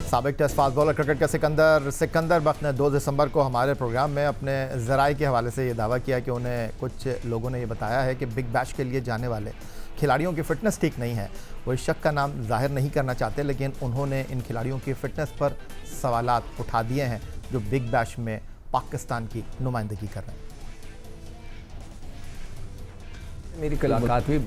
साबिक test fast bowler cricket के सिकंदर बख्त ने 2 दिसंबर को हमारे प्रोग्राम में अपने ज़राए के हवाले से ये दावा किया कि उन्हें कुछ लोगों ने ये बताया है कि बिग बैश के लिए जाने वाले खिलाड़ियों की फ़िटनेस ठीक नहीं है। वो इस शक का नाम जाहिर नहीं करना चाहते, लेकिन उन्होंने इन खिलाड़ियों की फ़िटनेस पर सवालात उठा दिए हैं जो बिग बैश में पाकिस्तान की नुमाइंदगी कर रहे हैं। मेरी मुलाकात हुई,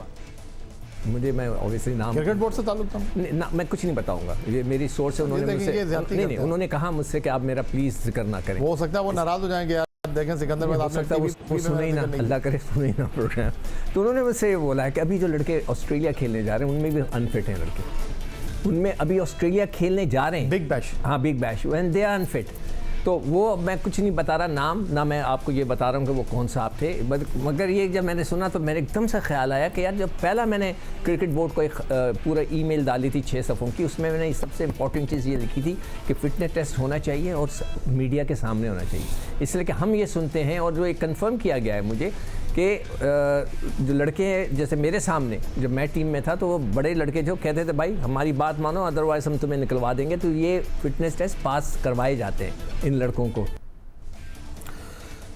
मुझे मैं ऑब्वियसली नाम क्रिकेट बोर्ड से ताल्लुक था ना, मैं कुछ नहीं बताऊंगा, ये मेरी सोर्स है। उन्होंने मुझसे नहीं, उन्होंने कहा मुझसे कि आप मेरा प्लीज़ जिक्र ना करें। हो सकता है वो नाराज़ हो जाएंगे यार, देखें सिकंदर में आप सकता है वो सुने ही ना, अल्लाह करे सुने ही ना प्रोग्राम। तो उन्होंने मुझसे ये बोला है कि अभी जो लड़के ऑस्ट्रेलिया खेलने जा रहे हैं उनमें भी अनफिट हैं लड़के, उनमें अभी ऑस्ट्रेलिया खेलने जा रहे हैं बिग बैश, हाँ Big Bash, when they are unfit. तो वो मैं कुछ नहीं बता रहा नाम ना, मैं आपको ये बता रहा हूँ कि वो कौन सा आप थे, मगर ये जब मैंने सुना तो मेरे एकदम से ख्याल आया कि यार जब पहला मैंने क्रिकेट बोर्ड को एक पूरा ईमेल डाली थी 6 सफ़ों की, उसमें मैंने सबसे इंपॉर्टेंट चीज़ ये लिखी थी कि फिटनेस टेस्ट होना चाहिए और मीडिया के सामने होना चाहिए, इसलिए कि हम ये सुनते हैं और जो एक कंफर्म किया गया है मुझे कि जो लड़के हैं जैसे मेरे सामने जब मैं टीम में था तो वो बड़े लड़के जो कहते थे भाई हमारी बात मानो अदरवाइज हम तुम्हें निकलवा देंगे, तो ये फिटनेस टेस्ट पास करवाए जाते हैं इन लड़कों को।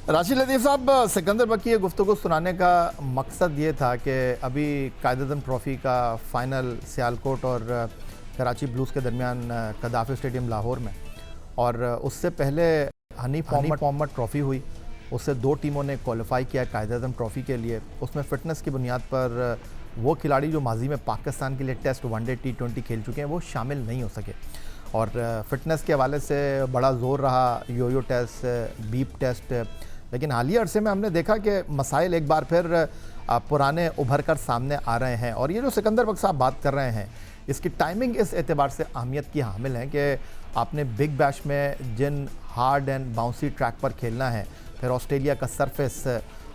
राशिद लतीफ़ साहब, सिकंदर बख्त की ये गुफ्तगू सुनाने का मकसद ये था कि अभी कायद-ए-आज़म ट्रॉफ़ी का फ़ाइनल सियालकोट और कराची ब्लूज़ के दरमियान कदाफ़ी स्टेडियम लाहौर में, और उससे पहले हनीफ मोहम्मद ट्रॉफ़ी हुई, उससे 2 टीमों ने क्वालिफाई किया कायद-ए-आज़म ट्रॉफ़ी के लिए। उसमें फ़िटनेस की बुनियाद पर वो खिलाड़ी जो माजी में पाकिस्तान के लिए टेस्ट, वनडे, T20 खेल चुके हैं वो शामिल नहीं हो सके, और फ़िटनेस के हवाले से बड़ा ज़ोर रहा यो टेस्ट, बीप टेस्ट। लेकिन हालिया अरसे में हमने देखा कि मसाइल एक बार फिर पुराने उभर कर सामने आ रहे हैं, और ये जो सिकंदर बख्त साहब बात कर रहे हैं इसकी टाइमिंग इस एतबार से अहमियत की हामिल है कि आपने बिग बैश में जिन हार्ड एंड बाउंसी ट्रैक पर खेलना है, फिर ऑस्ट्रेलिया का सरफेस,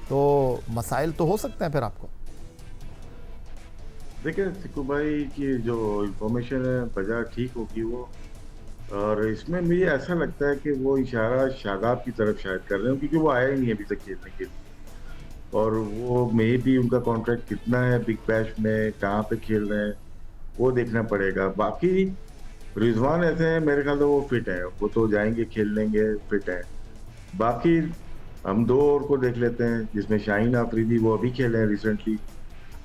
तो मसाइल तो हो सकते हैं फिर आपको। देखिए सिक्कू भाई की जो इंफॉर्मेशन है वजह ठीक होगी वो, और इसमें मुझे ऐसा लगता है कि वो इशारा शादाब की तरफ शायद कर रहे हैं क्योंकि वो आया ही नहीं अभी तक खेलने के लिए, और वो मे भी उनका कॉन्ट्रैक्ट कितना है बिग बैश में, कहाँ पे खेल रहे हैं वो देखना पड़ेगा। बाकी रिजवान ऐसे हैं मेरे ख्याल से वो फिट है, वो तो जाएंगे खेल लेंगे, फिट है। बाकी हम 2 और को देख लेते हैं जिसमें शाहीन आफरीदी, वो अभी खेले हैं रिसेंटली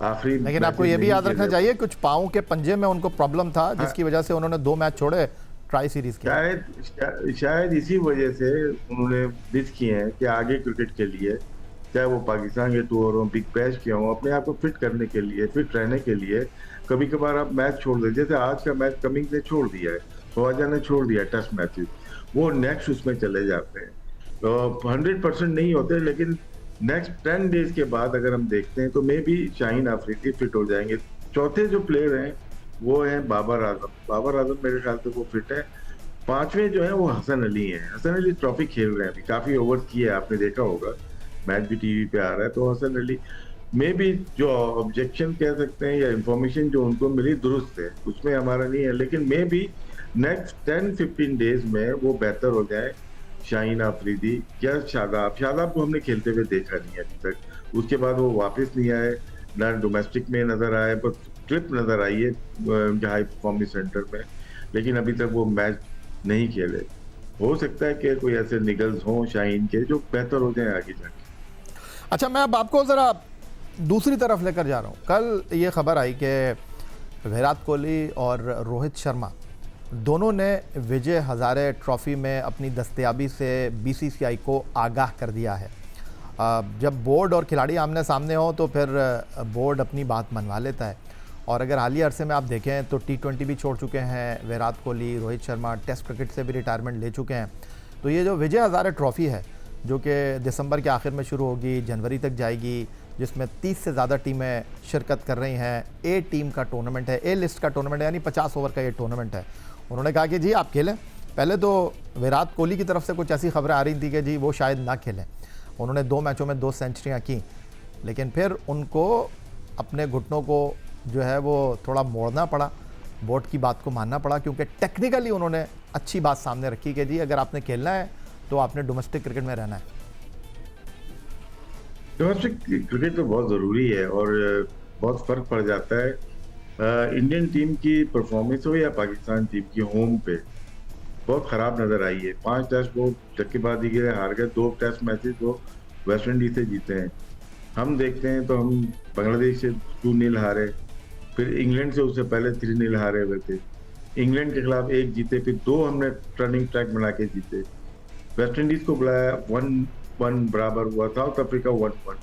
आखिरी। लेकिन आपको ये भी याद रखना चाहिए कुछ पाँव के पंजे में उनको प्रॉब्लम था, जिसकी वजह से उन्होंने 2 मैच छोड़े ट्राई सीरीज के। शायद इसी वजह से उन्होंने मिस किए हैं कि आगे क्रिकेट के लिए, चाहे वो पाकिस्तान के टूर हो, बिग बैश के हों, अपने आप को फिट करने के लिए, फिट रहने के लिए कभी कभार आप मैच छोड़ दें। जैसे आज का मैच कमिंग ने छोड़ दिया है, ख्वाजा ने छोड़ दिया टेस्ट मैचेस, वो नेक्स्ट उसमें चले जाते हैं, तो 100% नहीं होते, लेकिन नेक्स्ट 10 डेज के बाद अगर हम देखते हैं तो मे भी शाहीन आफरीदी फिट हो जाएंगे। चौथे जो प्लेयर हैं वो हैं बाबर आजम मेरे ख्याल से वो फिट है। 5वें जो है वो हसन अली हैं। हसन अली ट्रॉफी खेल रहे हैं अभी, काफी ओवर किए, आपने देखा होगा, मैच भी टीवी पे आ रहा है। तो हसन अली में भी जो ऑब्जेक्शन कह सकते हैं या इंफॉर्मेशन जो उनको मिली दुरुस्त है, उसमें हमारा नहीं है, लेकिन मे भी नेक्स्ट 10-15 डेज में वो बेहतर हो जाए। शाहीन आफरीदी या शादाब को हमने खेलते हुए देखा नहीं है अभी तक, उसके बाद वो वापस नहीं आए, ना डोमेस्टिक में नजर आए, बस ट्रिप नजर आई है हाई परफॉर्मेंस सेंटर में, लेकिन अभी तक वो मैच नहीं खेले। हो सकता है कि कोई ऐसे निगल्स हों शाहीन के जो बेहतर हो जाए आगे जाके। अच्छा, मैं अब आपको ज़रा दूसरी तरफ लेकर जा रहा हूँ। कल ये खबर आई कि विराट कोहली और रोहित शर्मा दोनों ने विजय हज़ारे ट्रॉफ़ी में अपनी दस्तयाबी से BCCI को आगाह कर दिया है। जब बोर्ड और खिलाड़ी आमने सामने हो तो फिर बोर्ड अपनी बात मनवा लेता है, और अगर हालिया अरसे में आप देखें तो T20 भी छोड़ चुके हैं विराट कोहली, रोहित शर्मा टेस्ट क्रिकेट से भी रिटायरमेंट ले चुके हैं। तो ये जो विजय हज़ारे ट्रॉफ़ी है जो कि दिसंबर के आखिर में शुरू होगी, जनवरी तक जाएगी, जिसमें 30 से ज़्यादा टीमें शिरकत कर रही हैं, A टीम का टूर्नामेंट है, A लिस्ट का टूर्नामेंट है, यानी 50 ओवर का ये टूर्नामेंट है। उन्होंने कहा कि जी आप खेलें। पहले तो विराट कोहली की तरफ से कुछ ऐसी खबरें आ रही थी कि जी वो शायद ना खेलें, उन्होंने 2 मैचों में 2 सेंचुरियाँ की, लेकिन फिर उनको अपने घुटनों को जो है वो थोड़ा मोड़ना पड़ा, बोर्ड की बात को मानना पड़ा, क्योंकि टेक्निकली उन्होंने अच्छी बात सामने रखी कि जी अगर आपने खेलना है तो आपने डोमेस्टिक क्रिकेट में रहना है। डोमेस्टिक क्रिकेट तो बहुत ज़रूरी है और बहुत फ़र्क पड़ जाता है इंडियन टीम की परफॉर्मेंस हो या पाकिस्तान टीम की होम पे। बहुत खराब नजर आई है। 5 टेस्ट वो धक्केबाजी के हार गए, 2 टेस्ट मैचेस वो वेस्ट इंडीज से जीते हैं। हम देखते हैं तो हम बांग्लादेश से 2-0 हारे, फिर इंग्लैंड से उससे पहले 3-0 हारे हुए थे। इंग्लैंड के खिलाफ 1 जीते, फिर 2 हमने टर्निंग ट्रैक बना के जीते। वेस्ट इंडीज को बुलाया, 1-1 बराबर हुआ, साउथ अफ्रीका 1-1।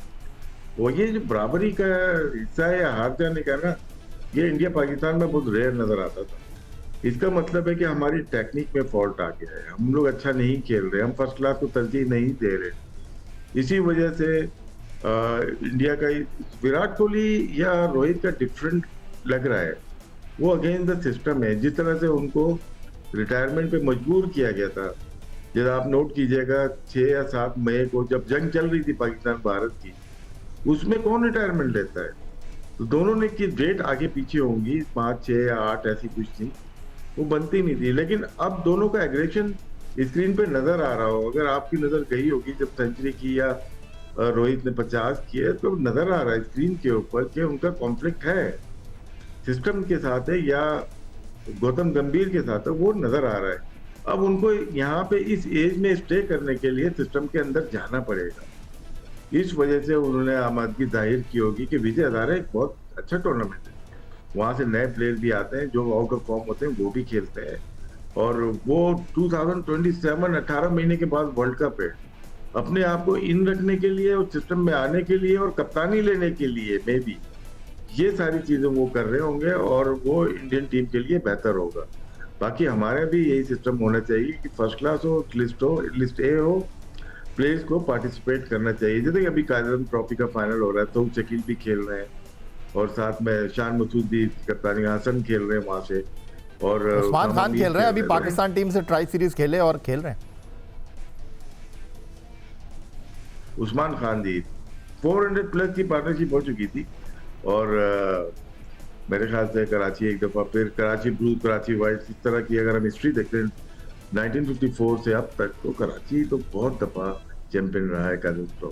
वो ये जो बराबरी का हिस्सा है या हार जाने का ना, ये इंडिया पाकिस्तान में बहुत रेयर नजर आता था। इसका मतलब है कि हमारी टेक्निक में फॉल्ट आ गया है, हम लोग अच्छा नहीं खेल रहे, हम फर्स्ट क्लास को तरजीह नहीं दे रहे। इसी वजह से इंडिया का विराट कोहली या रोहित का डिफरेंट लग रहा है। वो अगेंस्ट द सिस्टम है, जिस तरह से उनको रिटायरमेंट पे मजबूर किया गया था। जब आप नोट कीजिएगा 6 या 7 मई को जब जंग चल रही थी पाकिस्तान भारत की, उसमें कौन रिटायरमेंट लेता है? तो दोनों ने की डेट आगे पीछे होंगी, 5, 6 या 8 ऐसी कुछ थी, वो बनती नहीं थी। लेकिन अब दोनों का एग्रेशन स्क्रीन पे नजर आ रहा हो, अगर आपकी नजर गई होगी जब सेंचुरी की या रोहित ने 50 किए, तो नजर आ रहा है स्क्रीन के ऊपर कि उनका कॉन्फ्लिक्ट है, सिस्टम के साथ है या गौतम गंभीर के साथ है, वो नजर आ रहा है। अब उनको यहाँ पे इस एज में स्टे करने के लिए सिस्टम के अंदर जाना पड़ेगा। इस वजह से उन्होंने आमादगी जाहिर की होगी कि विजय हजारे एक बहुत अच्छा टूर्नामेंट है, वहां से नए प्लेयर भी आते हैं, जो आउट ऑफ फॉर्म होते हैं वो भी खेलते हैं। और वो 2027 18 महीने के बाद वर्ल्ड कप है, अपने आप को इन रखने के लिए और सिस्टम में आने के लिए और कप्तानी लेने के लिए में भी ये सारी चीजें वो कर रहे होंगे और वो इंडियन टीम के लिए बेहतर होगा। बाकी हमारे भी यही सिस्टम होना चाहिए कि फर्स्ट क्लास हो, लिस्ट ए हो, प्लेयर्स को पार्टिसिपेट करना चाहिए। जैसे कि अभी कायदम ट्रॉफी का फाइनल हो रहा है, तो शकील भी खेल रहे हैं और साथ में शान मसूद भी कप्तानी, हसन खेल रहे हैं वहां से, और उस्मान खान खेल रहे हैं, अभी पाकिस्तान टीम से ट्राई सीरीज खेले और खेल रहे हैं। उस्मान खान जी 400 प्लस की पार्टनरशिप हो चुकी थी, और मेरे ख्याल से कराची एक दफा, फिर कराची ब्लू, कराची वाइट, इस तरह की अगर हम हिस्ट्री देखते हैं 1954 से अब तक, तो कराची तो बहुत दफा चैंपियन रहा है कायदम ट्रॉफी।